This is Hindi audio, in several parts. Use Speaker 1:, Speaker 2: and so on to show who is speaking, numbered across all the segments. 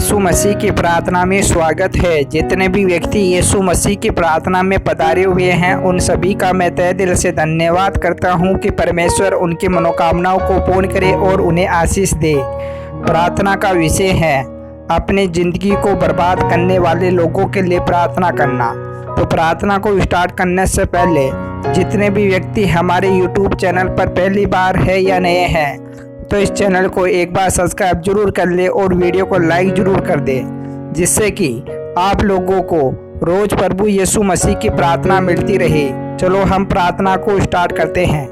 Speaker 1: यीशु मसीह की प्रार्थना में स्वागत है। जितने भी व्यक्ति यीशु मसीह की प्रार्थना में पधारे हुए हैं उन सभी का मैं तहे दिल से धन्यवाद करता हूं कि परमेश्वर उनकी मनोकामनाओं को पूर्ण करे और उन्हें आशीष दे। प्रार्थना का विषय है अपनी ज़िंदगी को बर्बाद करने वाले लोगों के लिए प्रार्थना करना। तो प्रार्थना को स्टार्ट करने से पहले जितने भी व्यक्ति हमारे YouTube चैनल पर पहली बार है या नए हैं तो इस चैनल को एक बार सब्सक्राइब जरूर कर ले और वीडियो को लाइक जरूर कर दे, जिससे कि आप लोगों को रोज प्रभु यीशु मसीह की प्रार्थना मिलती रहे। चलो हम प्रार्थना को स्टार्ट करते हैं।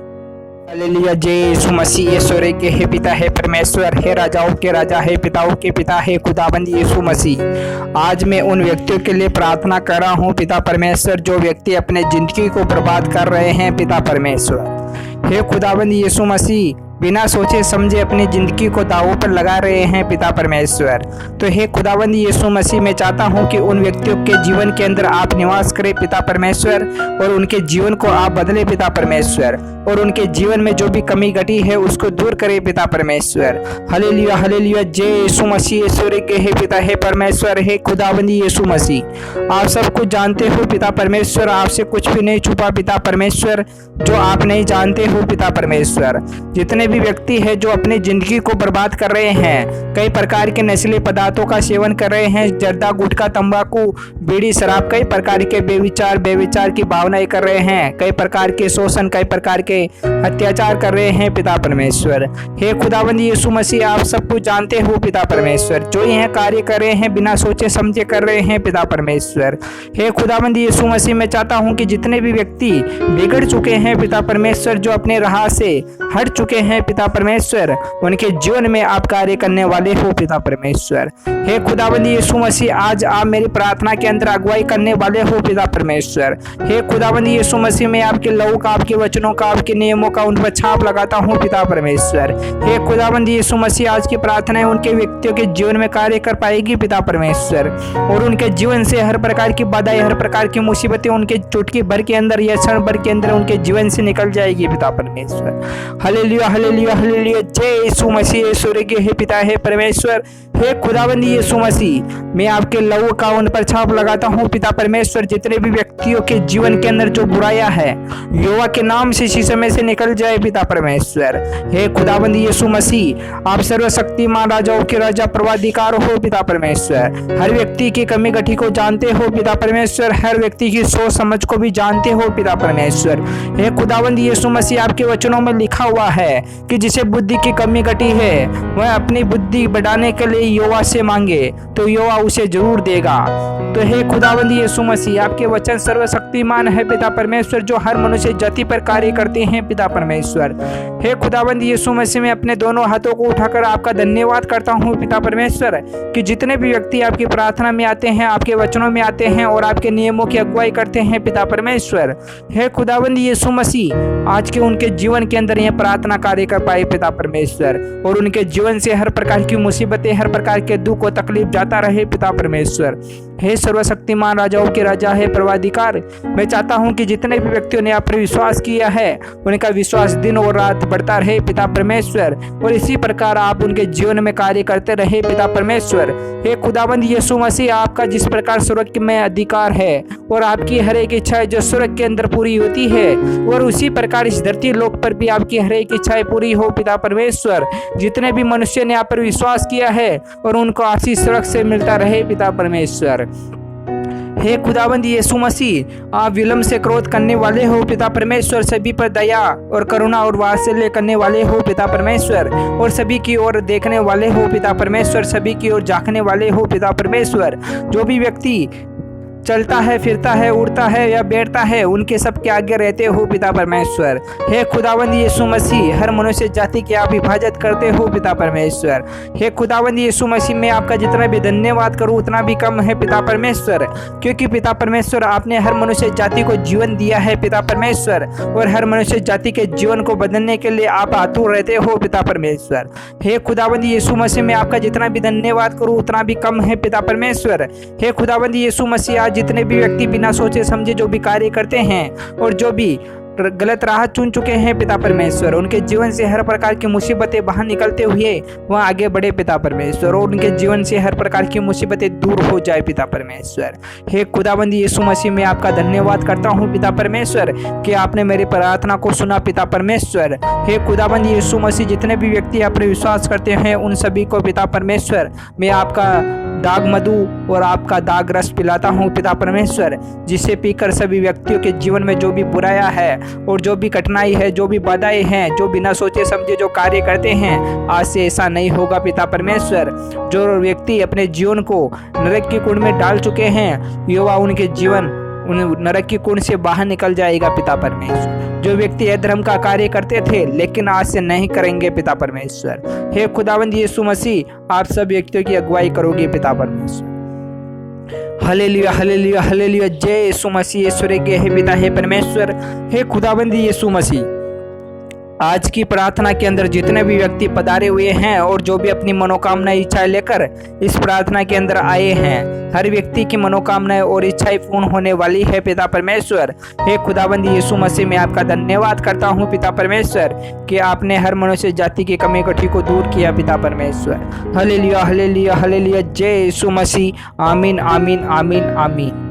Speaker 1: हालेलुया। जय यीशु मसीह। ईश्वर के हे पिता है परमेश्वर, हे राजाओं के राजा, है पिताओं के पिता, है खुदाबंद यीशु मसीह। आज मैं उन व्यक्तियों के लिए प्रार्थना कर रहा हूँ पिता परमेश्वर जो व्यक्ति अपने ज़िंदगी को बर्बाद कर रहे हैं पिता परमेश्वर। हे खुदाबंद यीशु मसीह, बिना सोचे समझे अपनी ज़िंदगी को दांव पर लगा रहे हैं पिता परमेश्वर। तो हे खुदावंद यीशु मसीह, मैं चाहता हूं कि उन व्यक्तियों के जीवन के अंदर आप निवास करें पिता परमेश्वर और उनके जीवन को आप बदले पिता परमेश्वर, और उनके जीवन में जो भी कमी घटी है उसको दूर करें पिता परमेश्वर। Hallelujah hallelujah. जय यीशु मसीह। ईश्वर के हे पिता है परमेश्वर, हे खुदावंद यीशु मसीह, आप सब कुछ जानते हो पिता परमेश्वर, आपसे कुछ भी नहीं छुपा पिता परमेश्वर जो आप नहीं जानते हो पिता परमेश्वर। जितने भी व्यक्ति है जो अपनी जिंदगी को बर्बाद कर रहे हैं, कई प्रकार के नशीले पदार्थों का सेवन कर रहे हैं, जर्दा, गुटखा, तंबाकू, बीड़ी, शराब, कई प्रकार के बेविचार की भावनाएं कर रहे हैं, कई प्रकार के शोषण, कई प्रकार के अत्याचार कर रहे हैं पिता परमेश्वर। हे खुदावंद यीशु मसीह, आप सब कुछ जानते हो पिता परमेश्वर, जो यह कार्य कर रहे हैं बिना सोचे समझे कर रहे हैं पिता परमेश्वर। हे खुदावंद यीशु मसीह, मैं चाहता हूं कि जितने भी व्यक्ति बिगड़ चुके हैं पिता परमेश्वर, जो अपने राह से हट चुके हैं पिता परमेश्वर, उनके जीवन में आप कार्य करने वाले हो पिता परमेश्वर। हे खुदावंद यीशु मसीह, आज आप मेरी प्रार्थना के अंदर अगुवाई करने वाले हो पिता परमेश्वर। हे खुदावंद यीशु मसीह, मैं आपके लहू का, आपके वचनों का, आपके नियमों का उन पर छाप लगाता हूँ पिता परमेश्वर। हे खुदावंद यीशु मसीह, आज की प्रार्थना है उनके व्यक्तियों के जीवन में कार्य कर पाएगी पिता परमेश्वर, और उनके जीवन से हर प्रकार की बाधाएं, हर प्रकार की मुसीबतें उनके चुटकी भर के अंदर या क्षण भर के अंदर उनके जीवन से निकल जाएगी पिता परमेश्वर। Hallelujah hallelujah hallelujah. जय यीशु मसीह। ईश्वर के हे पिता है परमेश्वर, हे खुदावंद यीशु मसीह, मैं आपके लहू का उन पर छाप लगाता हूँ पिता परमेश्वर। जितने भी व्यक्तियों के जीवन के अंदर जो बुराइयां है, यहोवा के नाम से इसी समय से निकल जाए पिता परमेश्वर। हे खुदावंद यीशु मसीह, आप सर्वशक्तिमान राजाओं के राजा, परवाधिकार हो पिता परमेश्वर। हर व्यक्ति की कमी घटी को जानते हो पिता परमेश्वर, हर व्यक्ति की सोच समझ को भी जानते हो पिता परमेश्वर। हे खुदावंद यीशु मसीह, आपके वचनों में लिखा हुआ है कि जिसे बुद्धि की कमी घटी है वह अपनी बुद्धि बढ़ाने के लिए यहोवा से मांगे तो यहोवा उसे जरूर देगा। तो हे खुदावंद यीशु मसीह, आपके वचन सर्वशक्तिमान है पिता परमेश्वर, जो हर मनुष्य जाति पर कार्य करते हैं पिता परमेश्वर। हे खुदावंद यीशु मसीह, मैं अपने दोनों हाथों को उठाकर आपका धन्यवाद करता हूँ पिता परमेश्वर कि जितने भी व्यक्ति आपकी प्रार्थना में आते हैं, आपके वचनों में आते हैं और आपके नियमों की अगुवाई करते हैं पिता परमेश्वर। हे खुदावंद यीशु मसीह, आज के उनके जीवन के अंदर यह प्रार्थना कार्य कर पाए पिता परमेश्वर, और उनके जीवन से हर प्रकार की मुसीबतें, हर प्रकार के दुख और तकलीफ जाता रहे पिता परमेश्वर। हे सर्वशक्तिमान राजाओं के राजा, है परवाधिकार, मैं चाहता हूं कि जितने भी व्यक्तियों ने आप पर विश्वास किया है उनका विश्वास दिन और रात बढ़ता रहे पिता परमेश्वर, और इसी प्रकार आप उनके जीवन में कार्य करते रहे पिता परमेश्वर। हे खुदावंद यीशु मसीह, आपका जिस प्रकार स्वर्ग में अधिकार है और आपकी हर एक इच्छा जो स्वर्ग के अंदर पूरी होती है, और उसी प्रकार इस धरती लोक पर भी आपकी हर एक इच्छाएं पूरी हो पिता परमेश्वर। जितने भी मनुष्य ने आप पर विश्वास किया है और उनको आशीष स्वर्ग से मिलता रहे पिता परमेश्वर। हे खुदावंद यीशु मसीह, आप विलम्ब से क्रोध करने वाले हो पिता परमेश्वर, सभी पर दया और करुणा और वात्सल्य करने वाले हो पिता परमेश्वर, और सभी की ओर देखने वाले हो पिता परमेश्वर, सभी की ओर झांकने वाले हो पिता परमेश्वर। जो भी व्यक्ति चलता है, फिरता है, उड़ता है या बैठता है, उनके सबके आगे रहते हो पिता परमेश्वर। हे खुदावंद यीशु मसीह, हर मनुष्य जाति की आप हिफाजत करते हो पिता परमेश्वर। हे खुदावंद यीशु मसीह, मैं आपका जितना भी धन्यवाद करूं उतना भी कम है पिता परमेश्वर, क्योंकि पिता परमेश्वर आपने हर मनुष्य जाति को जीवन दिया है पिता परमेश्वर, और हर मनुष्य जाति के जीवन को बदलने के लिए आप आतुर रहते हो पिता परमेश्वर। हे खुदावंद यीशु मसीह, मैं आपका जितना भी धन्यवाद करूं उतना भी कम है पिता परमेश्वर। हे खुदावंद यीशु मसीह, आज जितने भी व्यक्ति बिना सोचे समझे जो भी कार्य करते हैं और जो भी गलत राह चुन चुके हैं पिता परमेश्वर, उनके जीवन से हर प्रकार की मुसीबतें बाहर निकलते हुए वह आगे बढ़े पिता परमेश्वर, और उनके जीवन से हर प्रकार की मुसीबतें दूर हो जाए पिता परमेश्वर। हे खुदाबंद यीशु मसीह, मैं आपका धन्यवाद करता हूँ पिता परमेश्वर कि आपने मेरी प्रार्थना को सुना पिता परमेश्वर। हे खुदाबंद यीशु मसीह, जितने भी व्यक्ति आप पर विश्वास करते हैं उन सभी को पिता परमेश्वर मैं आपका दाग मधु और आपका दाग रस पिलाता हूँ पिता परमेश्वर, जिसे पीकर सभी व्यक्तियों के जीवन में जो भी बुराया है और जो भी कठिनाई है, जो भी बाधाएं हैं, जो बिना सोचे समझे जो कार्य करते हैं, आज से ऐसा नहीं होगा पिता परमेश्वर। जो व्यक्ति अपने जीवन को नरक की कुंड में डाल चुके हैं, युवा उनके जीवन उन नरक की कुंड से बाहर निकल जाएगा पिता परमेश्वर। जो व्यक्ति अधर्म का कार्य करते थे लेकिन आज से नहीं करेंगे पिता परमेश्वर। हे खुदावंद यीशु मसीह, आप सब व्यक्तियों की अगुवाई करोगे पिता परमेश्वर। हालेलुया हालेलुया हालेलुया, जय यीशु मसीह। ईश्वर के हे पिता हे परमेश्वर, हे खुदावंद यीशु मसीह, आज की प्रार्थना के अंदर जितने भी व्यक्ति पधारे हुए हैं और जो भी अपनी मनोकामना इच्छाएं लेकर इस प्रार्थना के अंदर आए हैं, हर व्यक्ति की मनोकामनाएं और इच्छाएं पूर्ण होने वाली है पिता परमेश्वर। हे खुदाबंद यीशु मसीह, मैं आपका धन्यवाद करता हूं पिता परमेश्वर कि आपने हर मनुष्य जाति की कमी कटी को दूर किया पिता परमेश्वर। हालेलुया हालेलुया हालेलुया, जय यीशु मसीह। आमीन आमीन आमीन आमीन।